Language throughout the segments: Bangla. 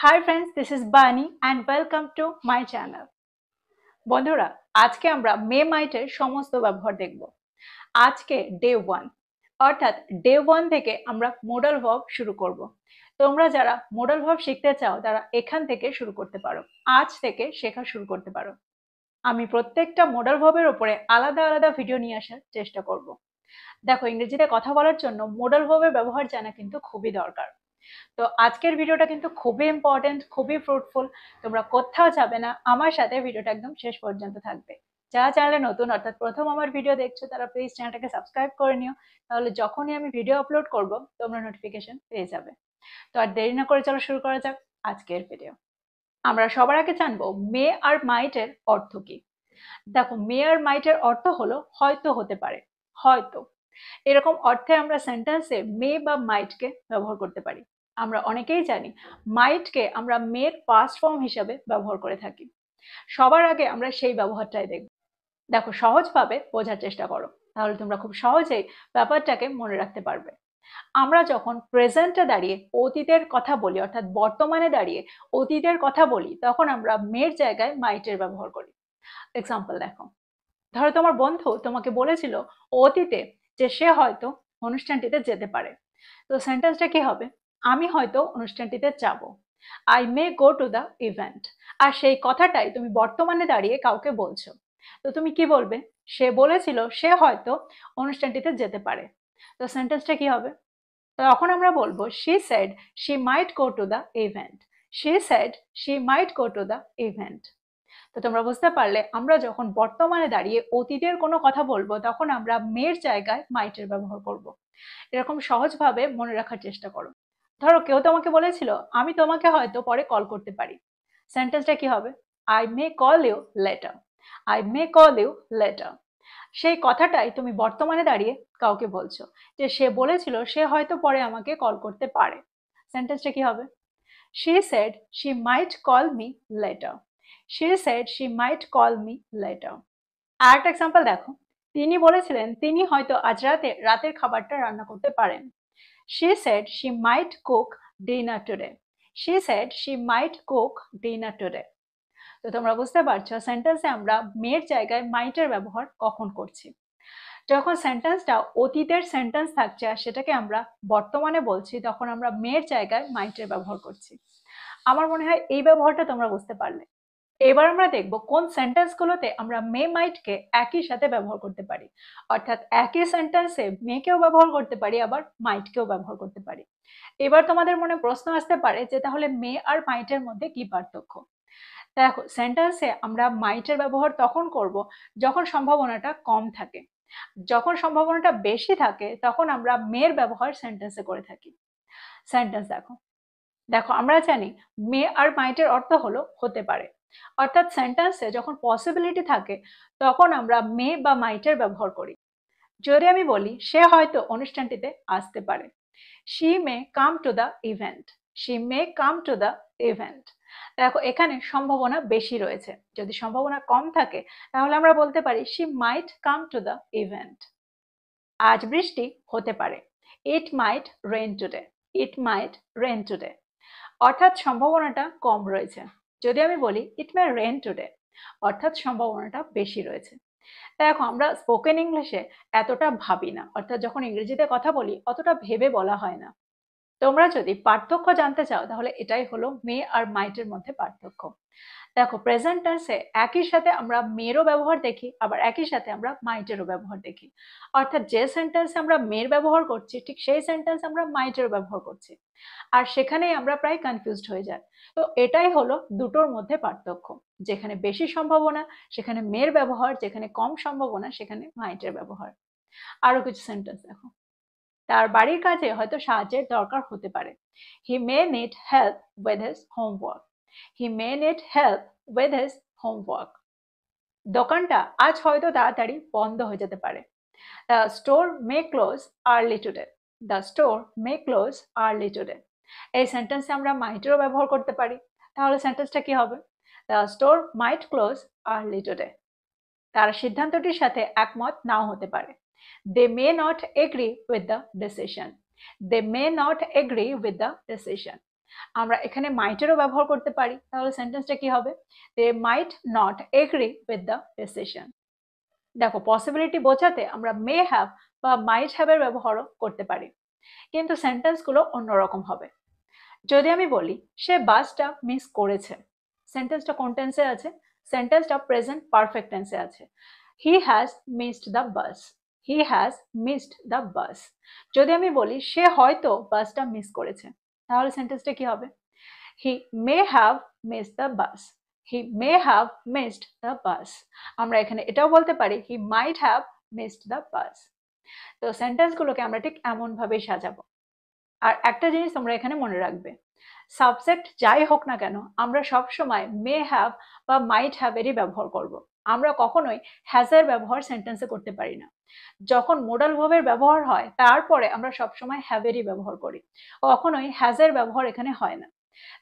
Hi friends, this is Bani and welcome to my channel. বন্ধুরা, আজকে আমরা মে মাইটের সমস্ত ব্যবহার দেখব। আজকে ডে 1, অর্থাৎ ডে 1 থেকে আমরা মোডাল ভার্ব শুরু করব। তোমরা যারা মোডাল ভার্ব শিখতে চাও তারা এখান থেকে শুরু করতে পারো। আজ থেকে শেখা শুরু করতে পারো। আমি প্রত্যেকটা মোডাল ভার্বের উপরে আলাদা আলাদা ভিডিও নিয়ে আসার চেষ্টা করব। দেখো, ইংরেজিতে কথা বলার জন্য মোডাল ভার্বের ব্যবহার জানা কিন্তু খুবই দরকার। তো আজকের ভিডিওটা কিন্তু খুবই ইম্পর্টেন্ট, খুবই ফ্রুটফুল। তোমরা কোথাও যাবে না, আমার সাথে ভিডিওটা একদম শেষ পর্যন্ত থাকবে। যারা চ্যানেলে নতুন অর্থাৎ প্রথম আমার ভিডিও দেখছো তারা প্লিজ চ্যানেলটাকে সাবস্ক্রাইব করে নিও, তাহলে যখনই আমি ভিডিও আপলোড করব তোমরা নোটিফিকেশন পেয়ে যাবে। তো আর দেরি না করে চলো শুরু করা যাক আজকের ভিডিও। আমরা সবার আগে জানবো মে আর মাইটের অর্থ কি। দেখো, মে আর মাইটের অর্থ হলো হয়তো, হতে পারে, হয়তো। এরকম অর্থে আমরা সেন্টেন্সে মে বা মাইটকে ব্যবহার করতে পারি। আমরা অনেকেই জানি মাইটকে আমরা মের পাস্ট ফর্ম হিসাবে ব্যবহার করে থাকি। সবার আগে আমরা সেই ব্যবহারটাই দেখব। দেখো, সহজভাবে বোঝার চেষ্টা করো, তাহলে তোমরা খুব সহজেই ব্যাপারটাকে মনে রাখতে পারবে। আমরা যখন প্রেজেন্টে দাঁড়িয়ে অতীতের কথা বলি, অর্থাৎ বর্তমানে দাঁড়িয়ে অতীতের কথা বলি, তখন আমরা মের জায়গায় মাইটের ব্যবহার করি। এক্সাম্পল দেখো, ধরো তোমার বন্ধু তোমাকে বলেছিল অতীতে যে সে হয়তো অনুষ্ঠানটিতে যেতে পারে। তো সেন্টেন্সটা কি হবে? আমি হয়তো অনুষ্ঠানটিতে যাব। I may go to the event. আর সেই কথাটাই তুমি বর্তমানে দাঁড়িয়ে কাউকে বলছো। তো তুমি কি বলবে? সে বলেছিল সে হয়তো অনুষ্ঠানটিতে যেতে পারে। তো সেন্টেন্সটা কি হবে? তখন আমরা বলবো she said she might go to the event. she said she might go to the event. তো তোমরা বুঝতে পারলে, আমরা যখন বর্তমানে দাঁড়িয়ে অতীতের কোনো কথা বলবো তখন আমরা মের জায়গায় মাইটের ব্যবহার করব। এরকম সহজভাবে মনে রাখার চেষ্টা করো। ধরো কেউ তোমাকে বলেছিল আমি তোমাকে হয়তো পরে কল করতে পারি। সেন্টেন্সটা কি হবে? I may call you later. I may call you later. সেই কথাটাই তুমি বর্তমানে দাঁড়িয়ে কাউকে বলছো, যে সে বলেছিল সে হয়তো পরে আমাকে কল করতে পারে। সেন্টেন্সটা কি হবে? she said she might call me later. she said she might call me later. আর একটা এক্সাম্পল দেখো, তিনি বলেছিলেন তিনি হয়তো আজ রাতে রাতের খাবারটা রান্না করতে পারেন। she said she might cook dinner today. she said she might cook dinner today. তো তোমরা বুঝতে পারছো সেন্টেন্সে আমরা মেয়ের জায়গায় মাইটের ব্যবহার কখন করছি। যখন সেন্টেন্সটা অতীতের সেন্টেন্স থাকছে আর সেটাকে আমরা বর্তমানে বলছি, তখন আমরা মেয়ের জায়গায় মাইটের ব্যবহার করছি। আমার মনে হয় এই ব্যবহারটা তোমরা বুঝতে পারলে। এবার আমরা দেখব কোন সেন্টেন্সগুলোতে আমরা মে মাইটকে একই সাথে ব্যবহার করতে পারি, অর্থাৎ একই সেন্টেন্সে মেকেও ব্যবহার করতে পারি আবার মাইটকেও ব্যবহার করতে পারি। এবার তোমাদের মনে প্রশ্ন আসতে পারে যে তাহলে মে আর মাইটের মধ্যে কি পার্থক্য। দেখো, সেন্টেন্সে আমরা মাইটের ব্যবহার তখন করব যখন সম্ভাবনাটা কম থাকে। যখন সম্ভাবনাটা বেশি থাকে তখন আমরা মের ব্যবহার সেন্টেন্সে করে থাকি। সেন্টেন্স দেখো, দেখো আমরা জানি মে আর মাইটের অর্থ হলো হতে পারে, অর্থাৎ সেন্টেন্সে যখন পসিবিলিটি থাকে তখন আমরা মে বা মাইটের ব্যবহার করি। যদি আমি বলি সে হয়তো অনুষ্ঠানটিতে আসতে পারে, she may come to the event. she may come to the event. দেখো, এখানে সম্ভাবনা বেশি রয়েছে। যদি সম্ভাবনা কম থাকে তাহলে আমরা বলতে পারি she might come to the event. আজ বৃষ্টি হতে পারে, it might rain today. it might rain today. অর্থাৎ সম্ভাবনাটা কম রয়েছে। যদি আমি বলি ইট মে রেন টুডে, অর্থাৎ সম্ভাবনাটা বেশি রয়েছে। দেখো, আমরা স্পোকেন ইংলিশে এতটা ভাবি না, অর্থাৎ যখন ইংরেজিতে কথা বলি অতটা ভেবে বলা হয় না। তোমরা যদি পার্থক্য জানতে চাও তাহলে এটাই হলো মে আর মাইটের মধ্যে পার্থক্য। দেখো, প্রেজেন্ট টেন্সে একই সাথে আমরা মেরও ব্যবহার দেখি, আবার একই সাথে আমরা মাইটেরও ব্যবহার দেখি। অর্থাৎ যে সেন্টেন্সে আমরা মের ব্যবহার করছি ঠিক সেই সেন্টেন্স আমরা মাইটেরও ব্যবহার করছি, আর সেখানেই আমরা প্রায় কনফিউজড হয়ে যাই। তো এটাই হলো দুটোর মধ্যে পার্থক্য। যেখানে বেশি সম্ভাবনা সেখানে মের ব্যবহার, যেখানে কম সম্ভাবনা সেখানে মাইটের ব্যবহার। আরো কিছু সেন্টেন্স দেখো, তার বাড়ির কাজে হয়তো সাহায্যের দরকার হতে পারে। He may need help with his homework. He may need help with his homework. দোকানটা আজ হয়তো তাড়াতাড়ি বন্ধ হয়ে যেতে পারে। The store may close early today. The store may close early today. এই সেন্টেন্সে আমরা মাইটেরও ব্যবহার করতে পারি। তাহলে সেন্টেন্সটা কি হবে? The store might close early today. তারা সিদ্ধান্তটির সাথে একমত নাও হতে পারে। They may not agree with the decision. They may not agree with the decision. আমরা এখানে মাইটেরও ব্যবহার করতে পারি। তাহলে সেন্টেন্সটা কি হবে? They might not agree with the decision. দেখো, পসিবিলিটি বোঝাতে আমরা মে হ্যাভ বা মাইট হ্যাভ এর ব্যবহারও করতে পারি, কিন্তু সেন্টেন্সগুলো অন্যরকম হবে। যদি আমি বলি সে বাসটা মিস করেছে, সেন্টেন্সটা কোন টেন্সে আছে? সেন্টেন্সটা প্রেজেন্ট পারফেক্ট টেন্সে আছে। He has missed the bus, he has missed the বাস। যদি আমি বলি সে হয়তো বাসটা মিস করেছে, তাহলে সেন্টেন্সটা কি হবে? He may have missed the bus, he may have missed the bus. আমরা এখানে এটাও বলতে পারি he might have missed the bus. তো সেন্টেন্সগুলোকে আমরা ঠিক এমন ভাবেই সাজাবো। আর একটা জিনিস তোমরা এখানে মনে রাখবে, সাবজেক্ট যাই হোক না কেন আমরা সবসময় মে হ্যাভ বা মাইট হ্যাভ এরই ব্যবহার করব। আমরা কখনোই হ্যাজ এর ব্যবহার সেন্টেন্সে করতে পারি না। যখন মোডাল ভার্বের ব্যবহার হয় তারপরে আমরা সবসময় হ্যাভ এরই ব্যবহার করি, কখনোই হ্যাজ এর ব্যবহার এখানে হয় না।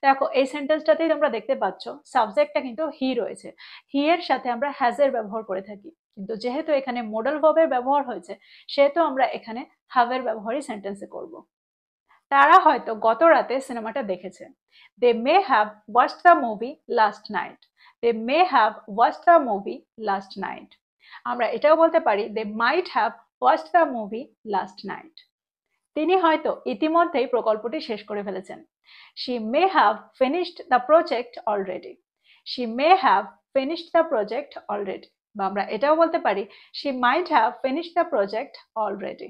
দেখো, এই সেন্টেন্সটাতেই তোমরা দেখতে পাচ্ছ সাবজেক্টটা কিন্তু হি রয়েছে, হি এর সাথে আমরা হ্যাজ এর ব্যবহার করে থাকি, কিন্তু যেহেতু এখানে মোডাল ভার্বের ব্যবহার হয়েছে সেহেতু আমরা এখানে হ্যাভ এর ব্যবহারই সেন্টেন্সে করব। তারা হয়তো গত রাতে সিনেমাটা দেখেছে। They may have watched the movie last night, they may have watched the movie last night. আমরা এটাও বলতে পারি they might have watched the movie last night. তিনি হয়তো ইতিমধ্যেই প্রকল্পটি শেষ করে ফেলেছেন। She may have finished the project already, she may have finished the project already. বা আমরা এটাও বলতে পারি she might have finished the project already.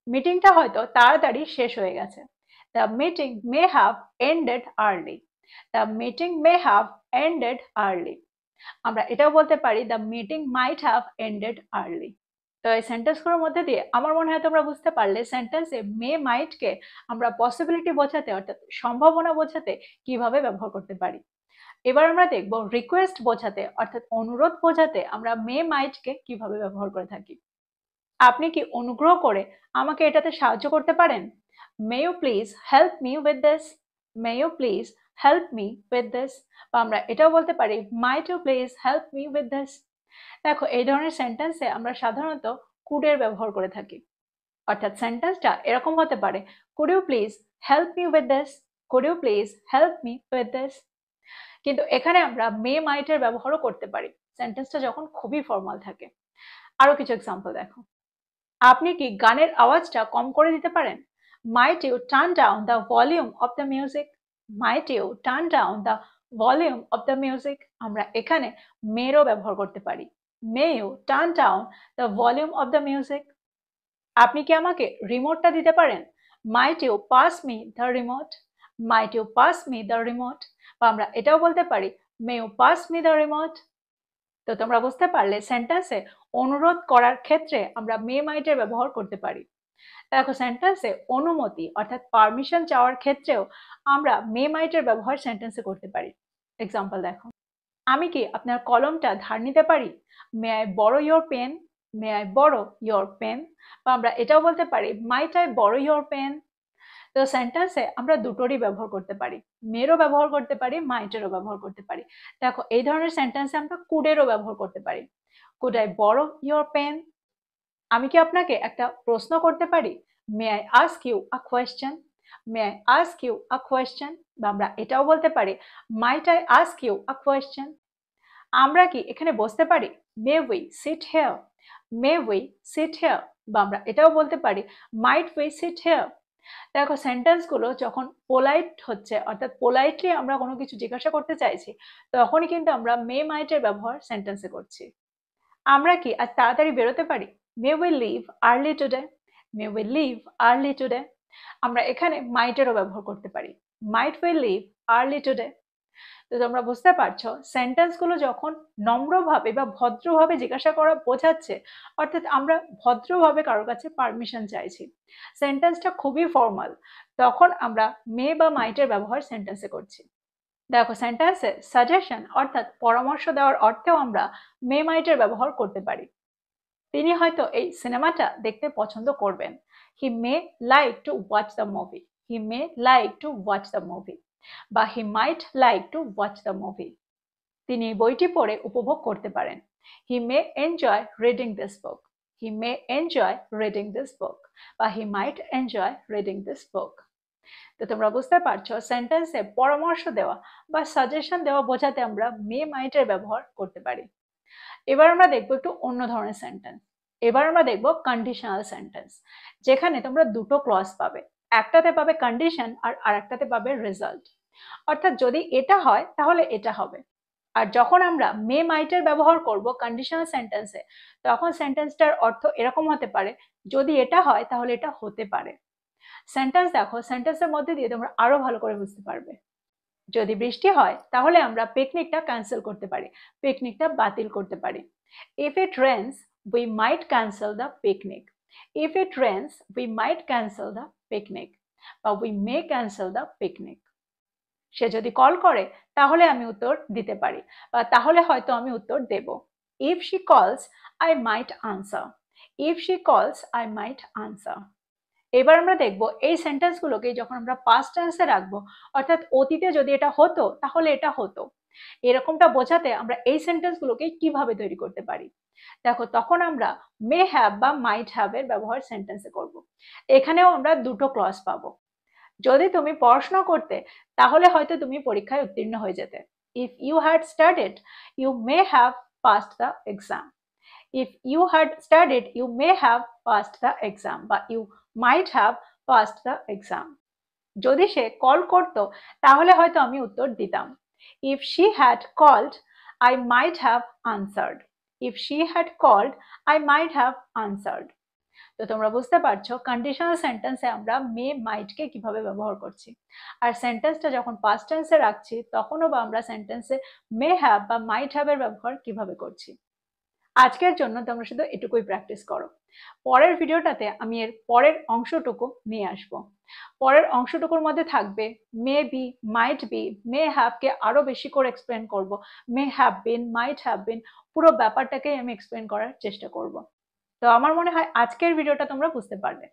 মিটিংটা হয়তো তাড়াতাড়ি শেষ হয়ে গেছে। The meeting may have ended early, the meeting may have ended early. আমরা এটাও বলতে পারি the meeting might have ended early. তো এই সেন্টেন্সগুলোর মধ্যে দিয়ে আমার মনে হয় তোমরা বুঝতে পারলে সেন্টেন্সে মে মাইটকে আমরা পসিবিলিটি বোঝাতে অর্থাৎ সম্ভাবনা বোঝাতে কিভাবে ব্যবহার করতে পারি। এবার আমরা দেখব রিকোয়েস্ট বোঝাতে অর্থাৎ অনুরোধ বোঝাতে আমরা মে মাইটকে কিভাবে ব্যবহার করে থাকি। আপনি কি অনুগ্রহ করে আমাকে এটাতে সাহায্য করতে পারেন? May you please help me with this? May you please help me with this? বা আমরা এটাও বলতে পারি might you please help me with this? দেখো, এই ধরনের সেন্টেন্সে আমরা সাধারণত could এর ব্যবহার করে থাকি। অর্থাৎ সেন্টেন্সটা এরকম হতে পারে could you please help me with this? Could you please help me with this? কিন্তু এখানে আমরা may might এর ব্যবহারও করতে পারি সেন্টেন্সটা যখন খুবই ফর্মাল থাকে। আরো কিছু এক্সাম্পল দেখো। আপনি কি গানের আওয়াজটা কম করে দিতে পারেন? Might you turn down the volume of the music? Might you turn down the volume of the music? আমরা এখানে মেরও ব্যবহার করতে পারি। May you turn down the volume of the music? আপনি কি আমাকে রিমোটটা দিতে পারেন? Might you pass me the remote? Might you pass me the remote? বা আমরা এটাও বলতে পারি May you pass me the remote? তো তোমরা বুঝতে পারলে সেন্টেন্সে অনুরোধ করার ক্ষেত্রে আমরা মে মাইটের ব্যবহার করতে পারি। দেখো, সেন্টেন্সে অনুমতি অর্থাৎ পারমিশন চাওয়ার ক্ষেত্রেও আমরা মে মাইটের ব্যবহার সেন্টেন্সে করতে পারি। এক্সাম্পল দেখো, আমি কি আপনার কলমটা ধার নিতে পারি? May I borrow your pen? May I borrow your pen? বা আমরা এটাও বলতে পারি might I borrow your pen? তো সেন্টেন্সে আমরা দুটোরই ব্যবহার করতে পারি, মেরও ব্যবহার করতে পারি, মাইটেরও ব্যবহার করতে পারি। দেখো, এই ধরনের সেন্টেন্সে আমরা কুডেরও ব্যবহার করতে পারি। Could I borrow your pen? আমি কি আপনাকে একটা প্রশ্ন করতে পারি? May I ask you a question? May I ask you a question? বা আমরা এটাও বলতে পারি might I ask you a question? আমরা কি এখানে বসতে পারি? May we sit here? May we sit here? বা আমরা এটাও বলতে পারি মাইট উই সিট হেয়ার? দেখো, সেন্টেন্সগুলো যখন পোলাইট হচ্ছে অর্থাৎ পোলাইটলি আমরা কোনো কিছু জিজ্ঞাসা করতে চাইছি তখনই কিন্তু আমরা মে মাইটের ব্যবহার সেন্টেন্সে করছি। আমরা কি আজ তাড়াতাড়ি বেরোতে পারি? May we live early today? May we live early today? আমরা এখানে মাইটেরও ব্যবহার করতে পারি, মাইট উই লিভ আর্লি টুডে? তো তোমরা বুঝতে পারছো সেন্টেন্সগুলো যখন নম্রভাবে বা ভদ্রভাবে জিজ্ঞাসা করা বোঝাচ্ছে অর্থাৎ আমরা ভদ্রভাবে কারোর কাছে পারমিশন চাইছি, সেন্টেন্সটা খুবই ফর্মাল, তখন আমরা মে বা মাইটের ব্যবহার সেন্টেন্সে করছি। দেখো, সেন্টেন্সে সাজেশন অর্থাৎ পরামর্শ দেওয়ার অর্থেও আমরা মে মাইটের ব্যবহার করতে পারি। তিনি হয়তো এই সিনেমাটা দেখতে পছন্দ করবেন। He may like to watch the movie, he may like to watch the movie. বা he might like to watch the movie. তিনি এই বইটি পড়ে উপভোগ করতে পারেন। He may enjoy reading this book, he may enjoy reading this book. বা he might enjoy reading this book. তো তোমরা বুঝতে পারছো সেন্টেন্সে পরামর্শ দেওয়া বা সাজেশন দেওয়া বোঝাতে আমরা মে মাইট এর ব্যবহার করতে পারি। এবার আমরা দেখবো একটু অন্য ধরনের সেন্টেন্স। এবার আমরা দেখবো কন্ডিশনাল সেন্টেন্স, যেখানে তোমরা দুটো ক্লজ পাবে, একটাতে পাবে কন্ডিশন আর আরেকটাতে পাবে রেজাল্ট। অর্থাৎ যদি এটা হয় তাহলে এটা হবে। আর যখন আমরা মে মাইটের ব্যবহার করব কন্ডিশনাল সেন্টেন্সে, তখন সেন্টেন্সটার অর্থ এরকম হতে পারে, যদি এটা হয় তাহলে এটা হতে পারে। সেন্টেন্স দেখো, সেন্টেন্সের মধ্যে দিয়ে তোমরা আরো ভালো করে বুঝতে পারবে। যদি বৃষ্টি হয় তাহলে আমরা পিকনিকটা ক্যান্সেল করতে পারি, পিকনিকটা বাতিল করতে পারি। If it rains we might cancel the picnic. If it rains we might cancel the picnic, বা we may cancel the picnic. সে যদি কল করে তাহলে আমি উত্তর দিতে পারি, বা তাহলে হয়তো আমি উত্তর দেব। If she calls I might answer. If she calls I might answer. এবার আমরা দেখবো এই সেন্টেন্সগুলোকে যখন আমরা পাস্ট টেন্সে রাখবো, অর্থাৎ অতীতে যদি এটা হতো তাহলে এটা হতো, এরকমটা বোঝাতে আমরা এই সেন্টেন্সগুলোকে কিভাবে তৈরি করতে পারি। দেখো, তখন আমরা মে হ্যাভ বা মাইট হ্যাভ এর ব্যবহার সেন্টেন্সে করব। এখানেও আমরা দুটো ক্লজ পাবো। যদি তুমি পড়াশোনা করতে তাহলে হয়তো তুমি পরীক্ষায় উত্তীর্ণ হয়ে যেতে। If you had studied you may have passed the exam. If you had studied you may have passed the exam, বা you might have passed the exam. যদি সে কল করতো তাহলে হয়তো আমি উত্তর দিতাম। If she had called I might have answered. If she had called I might have answered. তো তোমরা বুঝতে পারছো কন্ডিশনাল সেন্টেন্সে আমরা মে মাইটকে কিভাবে ব্যবহার করছি। আর সেন্টেন্সটা যখন পাস্ট টেন্সে রাখছি তখনও বা আমরা সেন্টেন্সে মে হ্যাভ বা মাইট হ্যাভ এর ব্যবহার কিভাবে করছি। আজকের জন্য তোমরা শুধু এটুকুই প্র্যাকটিস করো। পরের ভিডিওটাতে আমি এর পরের অংশটুকু নিয়ে আসব। পরের অংশটুকুর মধ্যে থাকবে may be, might be, may have কে আরো বেশি করে এক্সপ্লেন করব। May have been, might have been, পুরো ব্যাপারটাকেই আমি এক্সপ্লেন করার চেষ্টা করব। তো আমার মনে হয় আজকের ভিডিওটা তোমরা বুঝতে পারবে।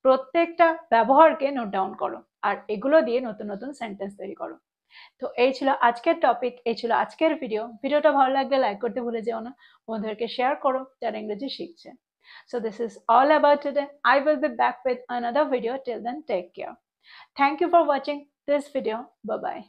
প্রত্যেকটা ব্যবহারকে নোট ডাউন করো আর এগুলো দিয়ে নতুন নতুন সেন্টেন্স তৈরি করো। তো এই ছিল আজকের টপিক, এই ছিল আজকের ভিডিও। ভিডিওটা ভালো লাগলে লাইক করতে ভুলে যেও না, বন্ধুদেরকে শেয়ার করো যারা ইংরেজি শিখছে। So this is all about today. I will be back with another video. Till then, take care. Thank you for watching this video. Bye bye.